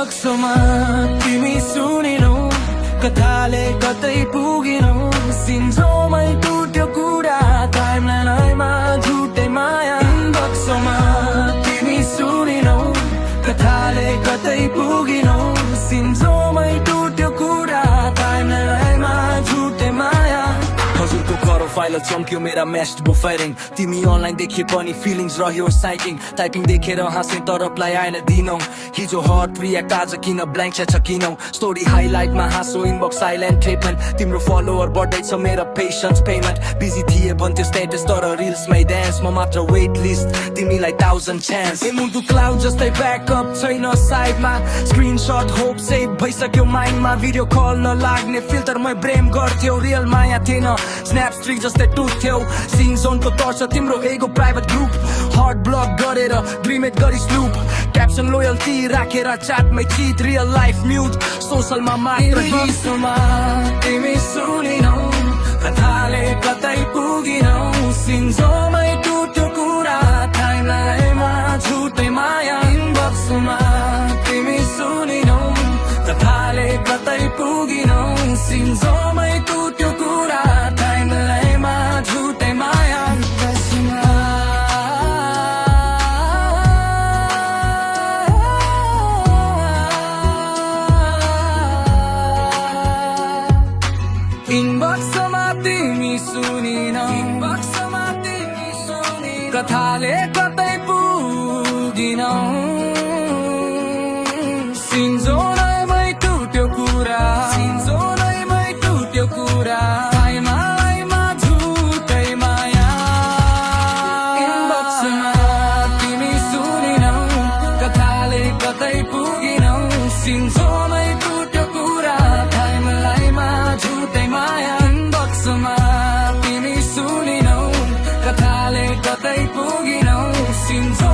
इनबक्समा तिमी सुनिनौ कथाले कतै पुगिनौ सिन्जोमै टुट्यो कुरा टाइमलाइनमा झुटै माया इनबक्समा तिमी सुनिनौ कथाले कतै पुगिनौ सिन्जोमै टुट्यो कुरा टाइमलाइनमा झुटै माया हजुरको करो फाइल चम्क्यो मेरा मेस्ट बुफेरिङ तिमी अनलाइन देखिए पनि फिलिङ्स रह्यो साइकिङ टाइपिङ देखेर हाँसे तर रिप्लाई आएन दिनौ हिजो हट प्रिया काज किन ब्ल्याङ्क छ किनौ स्टोरी हाइलाइटमा हाँसो इनबक्स साइलेन्ट ट्रिटमेन्ट तिम्रो फलोवर बढ्दैछ मेरो पेशन्स पेमेन्ट बिजी थिए भन्थ्यो स्टेटस तर रिल्समै ड्यान्स म मात्र वेट लिस्ट तिमीलाई 1000 चान्स ए मुटु क्लाउड जस्तै ब्याकअप छैन साइडमा स्क्रिनशट होप सेभ भइसक्यो माइन्डमा भिडियो कल नलाग्ने फिल्टरमै ब्रेम गर्थ्यौ रियल माया थिएन स्न्याप स्ट्रिक जस्तै टुट्थ्यौ सिन जोनको तर्छ तिम्रो एगो प्राइभेट ग्रुप हट ब्लक गरेर ड्रिमेट गरी स्लुप क्याप्सन लोयल्टी राखेर च्याटमै चिट रियल लाइफ म्युट सोसलमा मात्र हिसमा तिमी सुनिनौ कथाले कतै पुगिनौ सिन्जोमै टुट्यो कुरा टाइमलाइनमा झुटै माया इनबक्समा तिमी सुनिनौ कथाले कतै पुगिनौ सिन्जोमै टुट्यो कुरा टाइमलाइनमा झुटै माया इनबक्समा तिमी सुनिनौ कथाले कतै पुगिनौ सिन्जोमै टुट्यो कुरा टाइमलाइनमा झुटै माया इनबक्समा तिमी सुनिनौ कथाले कतै पुगिनौ सिन्जोमै टुट्यो कुरा टाइमलाइनमा झुटै माया इनबक्समा तिमी सुनिनौ कथाले कतै पुगिनौ सिन्जो